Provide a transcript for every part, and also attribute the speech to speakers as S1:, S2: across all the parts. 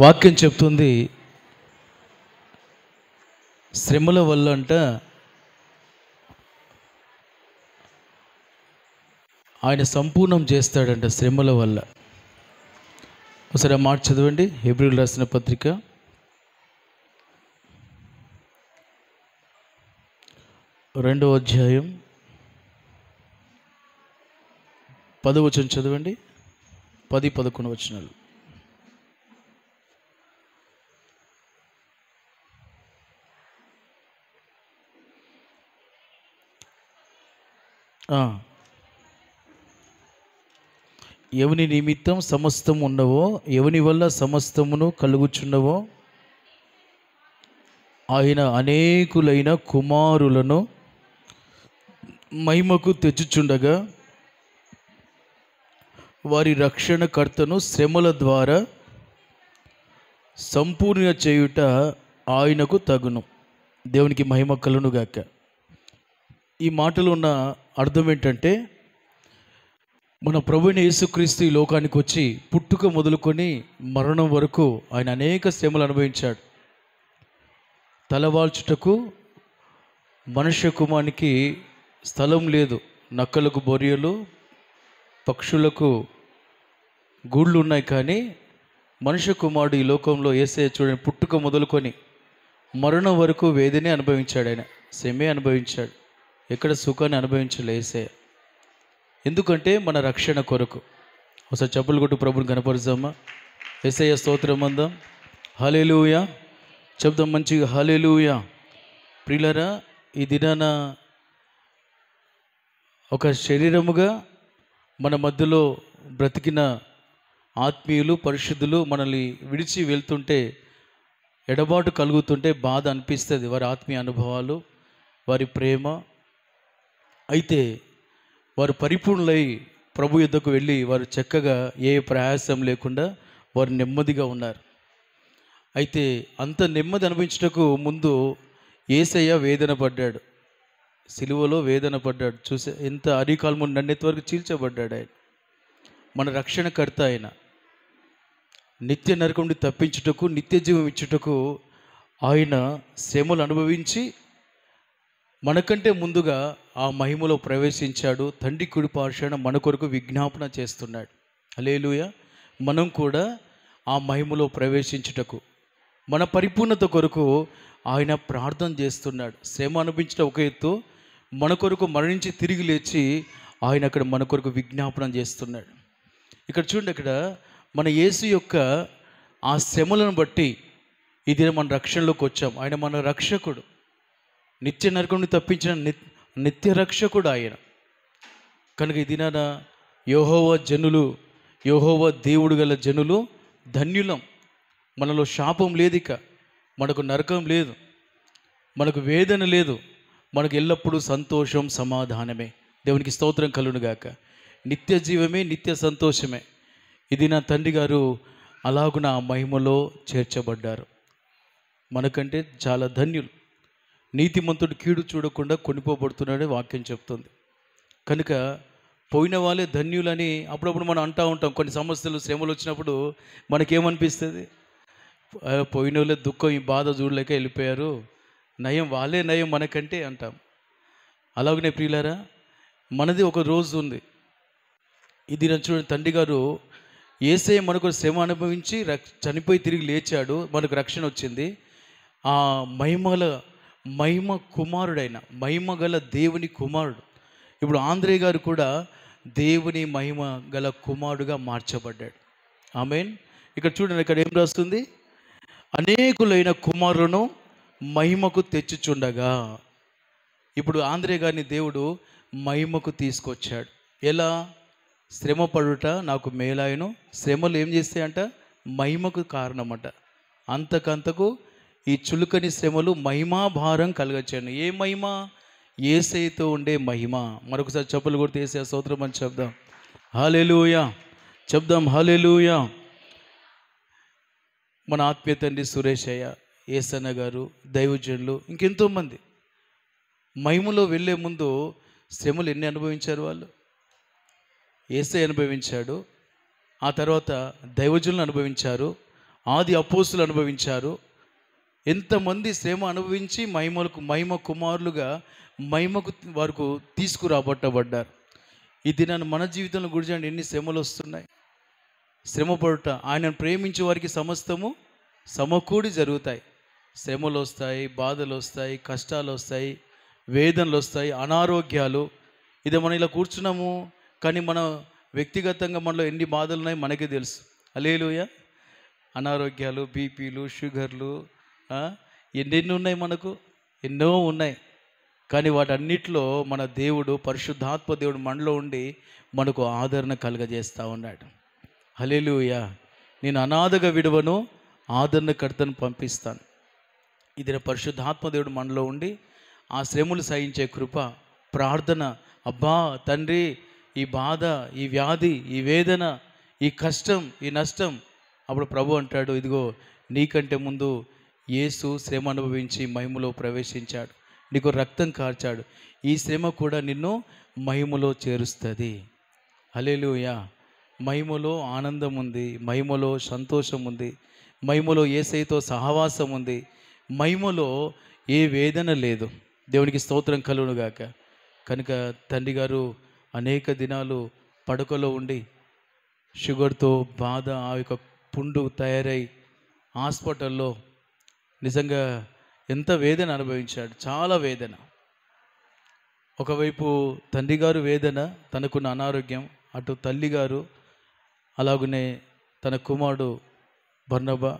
S1: వాక్యం చెప్తుంది, శ్రమల వల్ల అంట ఆయన సంపూర్ణం చేస్తాడంట. శ్రమల వల్ల. ఒకసారి ఆ మాట చదవండి. హెబ్రీయులకు రాసిన పత్రిక 2వ అధ్యాయం 10వ వచనం చదవండి. 10, 11 వచనాలు. ఎవని నిమిత్తం సమస్తం ఉన్నవో, ఎవని వల్ల సమస్తమును కలుగుచున్నవో, ఆయన అనేకులైన కుమారులను మహిమకు తెచ్చుచుండగా, వారి రక్షణకర్తను శ్రమల ద్వారా సంపూర్ణ చేయుట ఆయనకు తగును. దేవునికి మహిమ కలుగునుగాక. ఈ మాటలో ఉన్న అర్థం ఏంటంటే, మన ప్రభువైన యేసుక్రీస్తు ఈ లోకానికి వచ్చి పుట్టుక మొదలుకొని మరణం వరకు ఆయన అనేక శ్రమలు అనుభవించాడు. తలవాల్చుటకు మనుష్య కుమారునికి స్థలం లేదు. నక్కలకు బొరియలు, పక్షులకు గూళ్ళు ఉన్నాయి, కానీ మనుష్య కుమారుడు ఈ లోకంలో యేసయ్య చూడండి, పుట్టుక మొదలుకొని మరణం వరకు వేదనే అనుభవించాడు. ఆయన శ్రమే అనుభవించాడు. ఎక్కడ సుఖాన్ని అనుభవించలే యేసయ్య. ఎందుకంటే మన రక్షణ కొరకు. ఒకసారి చెప్పులు కొట్టు ప్రభుని కనపరుద్దామా? యేసయ్య స్తోత్రం అందాం. హల్లెలూయా చెప్దాం మంచిగా, హల్లెలూయా. ప్రియులారా, ఈ దినాన ఒక శరీరముగా మన మధ్యలో బ్రతికిన ఆత్మీయులు, పరిశుద్ధులు మనల్ని విడిచి వెళ్తుంటే, ఎడబాటు కలుగుతుంటే బాధ అనిపిస్తుంది. వారి ఆత్మీయ అనుభవాలు, వారి ప్రేమ. అయితే వారు పరిపూర్ణులై ప్రభు యుద్ధకు వెళ్ళి వారు చక్కగా ఏ ప్రయాసం లేకుండా వారు నెమ్మదిగా ఉన్నారు. అయితే అంత నెమ్మది అనిపించటకు ముందు యేసయ్య వేదన పడ్డాడు. సిలువలో వేదన పడ్డాడు. చూసే ఎంత అరికాల్ము నన్నెత్తి వరకు చీల్చబడ్డాడు. ఆయన మన రక్షణకర్త. ఆయన నిత్య నరకం నుండి తప్పించుటకు, నిత్య జీవం ఇచ్చుటకు ఆయన శ్రమలు అనుభవించి మనకంటే ముందుగా ఆ మహిమలో ప్రవేశించాడు. తండ్రి కుడి పార్శ్వాన మన కొరకు విజ్ఞాపన చేస్తున్నాడు. హల్లెలూయా. మనం కూడా ఆ మహిమలో ప్రవేశించుటకు, మన పరిపూర్ణత కొరకు ఆయన ప్రార్థన చేస్తున్నాడు. శ్రమ అనిపించడం ఒక ఎత్తు, మన కొరకు మరణించి తిరిగి లేచి ఆయన అక్కడ మన కొరకు విజ్ఞాపనం చేస్తున్నాడు. ఇక్కడ చూడండి, అక్కడ మన యేసు యొక్క ఆ శ్రమలను బట్టి ఇది మన రక్షణలోకి వచ్చాం. ఆయన మన రక్షకుడు. నిత్య నరకం నుండి తప్పించిన నిత్య రక్షకుడు ఆయన. కనుక ఈ దినాన యెహోవా జనులు, యెహోవా దేవుడు గల జనులు ధన్యులం. మనలో శాపం లేదు, ఇక మనకు నరకం లేదు, మనకు వేదన లేదు, మనకు ఎల్లప్పుడూ సంతోషం, సమాధానమే. దేవునికి స్తోత్రం కలుగునుగాక. నిత్య జీవమే, నిత్య సంతోషమే. ఇది నా తండ్రి గారు అలాగున ఆ మహిమలో చేర్చబడ్డారు. మనకంటే చాలా ధన్యులు. నీతిమంతుడు కీడు చూడకుండా కొనిపోబడుతున్నాడని వాక్యం చెప్తుంది. కనుక పోయిన వాళ్ళే ధన్యులని అప్పుడప్పుడు మనం అంటూ ఉంటాం. కొన్ని సమస్యలు, శ్రమలు వచ్చినప్పుడు మనకేమనిపిస్తుంది? పోయిన వాళ్ళే దుఃఖం, ఈ బాధ చూడలేక వెళ్ళిపోయారు, నయం వాళ్ళే నయం మనకంటే అంటాం. అలాగనే ప్రియులారా, మనది ఒక రోజు ఉంది. ఇది చూడండి, తండ్రి గారు యేసయ్య మనకు శ్రమ అనుభవించి చనిపోయి తిరిగి లేచాడు, మనకు రక్షణ వచ్చింది. ఆ మహిమ కుమారుడైన, మహిమ గల దేవుని కుమారుడు. ఇప్పుడు ఆంద్రే గారు కూడా దేవుని మహిమ గల కుమారుడుగా మార్చబడ్డాడు. ఆమేన్. ఇక్కడ చూడండి, ఇక్కడ ఏం రాస్తుంది? అనేకులైన కుమారులను మహిమకు తెచ్చుచుండగా. ఇప్పుడు ఆంద్రే గారిని దేవుడు మహిమకు తీసుకొచ్చాడు. ఎలా? శ్రమ పడుట నాకు మేలాయను. శ్రమలు ఏం చేస్తాయంట? మహిమకు కారణమట. అంతకంతకు ఈ చులుకని శ్రమలు మహిమాభారం కలగచ్చాను. ఏ మహిమ? యేసయ్యతో ఉండే మహిమ. మరొకసారి చెప్పులు కొడితే యేసయ్య స్తోత్రం అని చెప్దాం. హల్లెలూయా చెప్దాం. హల్లెలూయా. మన ఆత్మీయ తండ్రి సురేషయ్య, యేసన్న గారు, దైవజనులు, ఇంకెంతోమంది మహిమలో వెళ్ళే ముందు శ్రమలు ఎన్ని అనుభవించారు? వాళ్ళు యేసయ్య అనుభవించాడు, ఆ తర్వాత దైవజనులు అనుభవించారు, ఆది అపోస్తులు అనుభవించారు. ఎంతమంది శ్రమ అనుభవించి మహిమ కుమారులుగా మహిమకు వరకు తీసుకురాబట్టబడ్డారు. ఈ దినాన్ని మన జీవితంలో గురించి ఎన్ని శ్రమలు వస్తున్నాయి. శ్రమపడుట, ఆయనను ప్రేమించే వారికి సమస్తము సమకూడి జరుగుతాయి. శ్రమలు వస్తాయి, బాధలు వస్తాయి, కష్టాలు వస్తాయి, వేదనలు వస్తాయి, అనారోగ్యాలు. ఇది మనం ఇలా కూర్చున్నాము, కానీ మన వ్యక్తిగతంగా మనలో ఎన్ని బాధలు ఉన్నాయి మనకే తెలుసు. హల్లెలూయా. అనారోగ్యాలు, బీపీలు, షుగర్లు ఎన్నెన్ని ఉన్నాయి, మనకు ఎన్నో ఉన్నాయి. కానీ వాటన్నిటిలో మన దేవుడు, పరిశుద్ధాత్మ దేవుడు మనలో ఉండి మనకు ఆదరణ కలుగజేస్తూ ఉన్నాడు. హల్లెలూయా. నేను అనాథగా విడువను, ఆదరణకర్తను పంపిస్తాను. ఇది పరిశుద్ధాత్మ దేవుడు మనలో ఉండి ఆ శ్రమలు సహించే కృప, ప్రార్థన. అబ్బా తండ్రి, ఈ బాధ, ఈ వ్యాధి, ఈ వేదన, ఈ కష్టం, ఈ నష్టం. అప్పుడు ప్రభు అంటాడు, ఇదిగో నీకంటే ముందు యేసు శ్రమ అనుభవించి మహిమలో ప్రవేశించాడు, నీకు రక్తం కార్చాడు. ఈ శ్రమ కూడా నిన్ను మహిమలో చేరుస్తుంది. హల్లెలూయా. మహిమలో ఆనందం ఉంది, మహిమలో సంతోషం ఉంది, మహిమలో యేసయ్యతో సహవాసం ఉంది, మహిమలో ఏ వేదన లేదు. దేవునికి స్తోత్రం కలుగునుగాక. కనుక తండ్రి గారు అనేక దినాలు పడకలో ఉండి షుగర్తో బాధ, ఆ యొక్క పుండు తయారై హాస్పిటల్లో నిజంగా ఎంత వేదన అనుభవించాడు, చాలా వేదన. ఒకవైపు తండ్రి గారు వేదన, తనకున్న అనారోగ్యం, అటు తల్లిగారు, అలాగనే తన కుమారుడు బర్నబా,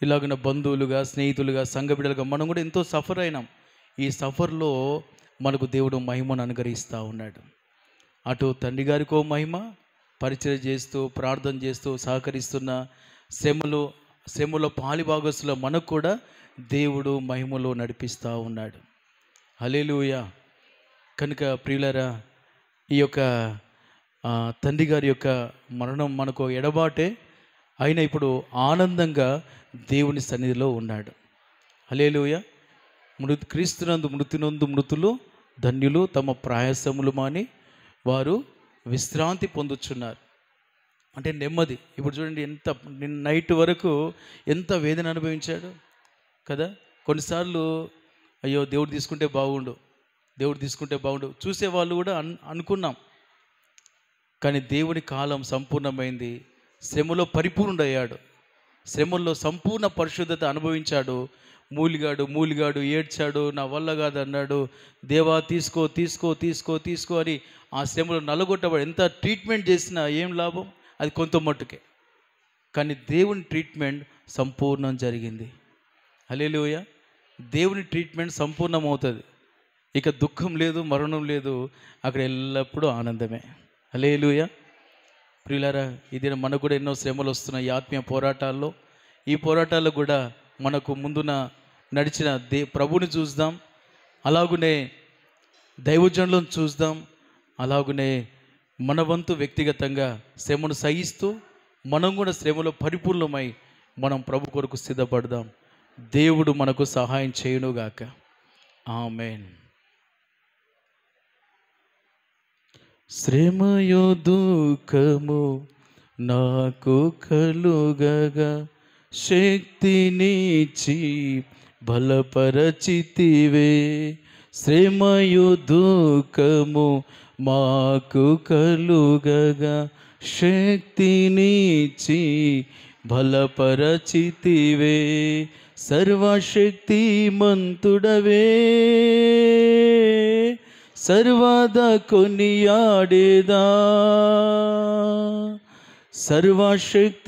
S1: ఇలాగున్న బంధువులుగా, స్నేహితులుగా, సంఘ బిడ్డలుగా మనం కూడా ఎంతో సఫర్ అయినాం. ఈ సఫర్లో మనకు దేవుడు మహిమను అనుగ్రహిస్తూ ఉన్నాడు. అటు తండ్రి గారికో మహిమ, పరిచయం చేస్తూ ప్రార్థన చేస్తూ సహకరిస్తున్న శ్రమలో పాలిభాగస్తుల మనకు కూడా దేవుడు మహిమలో నడిపిస్తూ ఉన్నాడు. హల్లెలూయా. కనుక ప్రియులారా, ఈ యొక్క తండ్రి గారి యొక్క మరణం మనకు ఎడబాటే అయినా ఇప్పుడు ఆనందంగా దేవుని సన్నిధిలో ఉన్నాడు. హల్లెలూయా. క్రీస్తునందు మృతినందు మృతులు ధన్యులు, తమ ప్రయాసములు మాని వారు విశ్రాంతి పొందుచున్నారు. అంటే నెమ్మది. ఇప్పుడు చూడండి, నిన్న నైట్ వరకు ఎంత వేదన అనుభవించాడు కదా. కొన్నిసార్లు అయ్యో దేవుడు తీసుకుంటే బాగుండు చూసేవాళ్ళు కూడా అనుకున్నాం. కానీ దేవుని కాలం సంపూర్ణమైంది. శ్రమలో పరిపూర్ణుడయ్యాడు, శ్రమల్లో సంపూర్ణ పరిశుద్ధత అనుభవించాడు. మూలిగాడు ఏడ్చాడు, నా వల్ల కాదు అన్నాడు. దేవా తీసుకో అని ఆ శ్రమలో నలగొట్టబడి ఎంత ట్రీట్మెంట్ చేసినా ఏం లాభం, అది కొంత మట్టుకే. కానీ దేవుని ట్రీట్మెంట్ సంపూర్ణం జరిగింది. హల్లెలూయా. దేవుని ట్రీట్మెంట్ సంపూర్ణమవుతుంది. ఇక దుఃఖం లేదు, మరణం లేదు, అక్కడ ఎల్లప్పుడూ ఆనందమే. హల్లెలూయా. ప్రియులారా, ఇది మనకు కూడా ఎన్నో శ్రమలు వస్తున్నాయి ఈ ఆత్మీయ పోరాటాల్లో. ఈ పోరాటాల్లో కూడా మనకు ముందున నడిచిన ప్రభుని చూద్దాం, అలాగునే దైవజనులను చూద్దాం, అలాగునే మన వంతు వ్యక్తిగతంగా శ్రమను సహిస్తూ మనం కూడా శ్రమలో పరిపూర్ణమై మనం ప్రభు కొరకు సిద్ధపడదాం. దేవుడు మనకు సహాయం చేయునుగాక. ఆమేన్. శ్రమయో దుఃఖము నాకు కలుగగా శక్తినిచ్చి బలపరచితివే. శ్రమయు దుఃఖము మాకు కలుగగా శక్తినిచ్చి బలపరచితివే. సర్వశక్తిమంతుడవే, సర్వదా కొనియాడేదా. సర్వశక్తిమంతుడవే,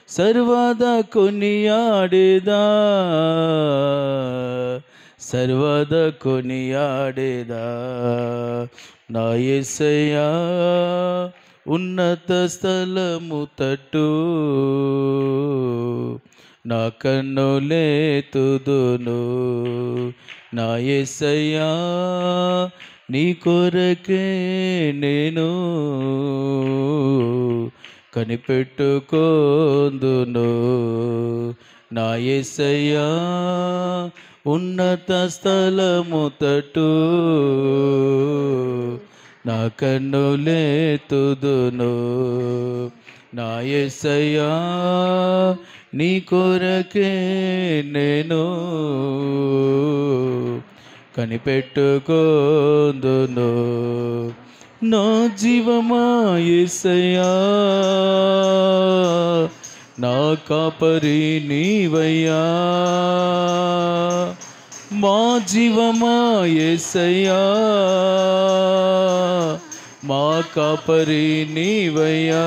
S1: సర్వదా కొనియాడేదా, సర్వదా కొనియాడేదా. నా యేసయ్యా ఉన్నత స్థలము తట్టు నా కన్నులెత్తుదును. నా యేసయ్యా నీ కొరకే నేను కనిపెట్టుకొందును. నా యేసయ్యా ఉన్నత స్థలము తట్టు నా కన్నులెత్తుదును. నా యేసయ్యా నీ కొరకే నేను కనిపెట్టుకొందును. నా జీవమా యేసయ్యా నా కాపరి నీవయ్యా. మా జీవమా యేసయ్యా మా కాపరి నీవయ్యా.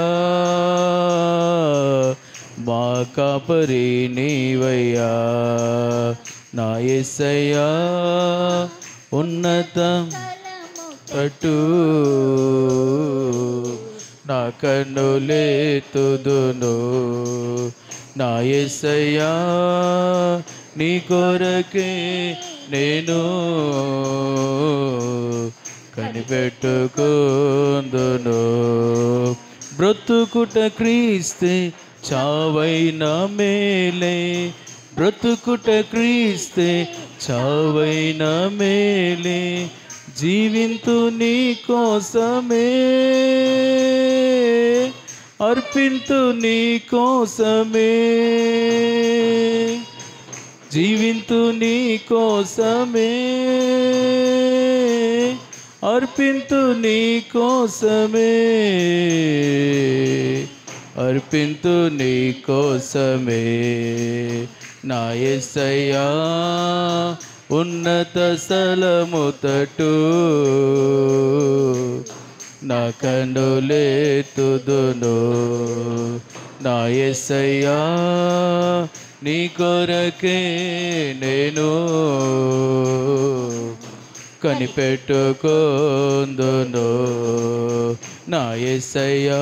S1: మా కాపరి నీవయ్యా. నా యేసయ్యా ఉన్నత అటు నా కన్నులెత్తుదును. నా యేసయ్యా నీ కొరకే నేను కనిపెట్టుకొందును. బ్రతుకుట క్రీస్తే చావైనా మేలే. బ్రతుకుట క్రీస్తే చావైనా మేలే. జీవింతు నీ కోసమే అర్పింతు నీ కోసమే. జీవింతు నీ కోసమే అర్పింతు నీ కోసమే. అర్పింతు నీ కోసమే. నా యేసయ్యా ఉన్నత స్థలము తట్టు నా కన్నులెత్తుదును. నా యేసయ్యా నీ కొరకే నేను కనిపెట్టుకొందును. నా యేసయ్యా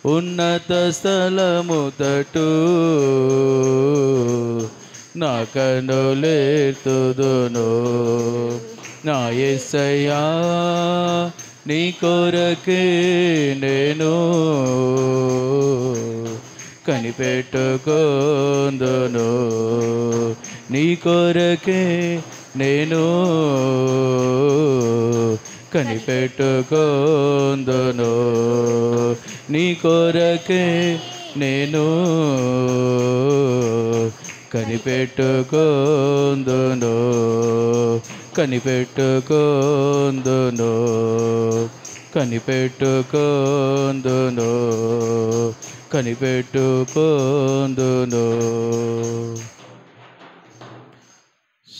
S1: ఉన్నత స్థలము తట్టు నా కన్నులెత్తుదును. నా యేసయ్యా నీ కొరకే నేను కనిపెట్టుకొందును. నీ కొరకే నేను కనిపెట్టుకొందును. నీ కొరకే నేను కనిపెట్టుకొందును. కనిపెట్టుకొందును. కనిపెట్టుకొందును. కనిపెట్టుకొందును.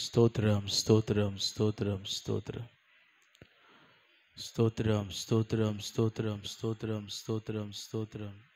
S1: స్తోత్రం స్తోత్రం స్తోత్రం స్తోత్రం స్తోత్రం స్తోత్రం స్తోత్రం స్తోత్రం స్తోత్రం స్తోత్రం.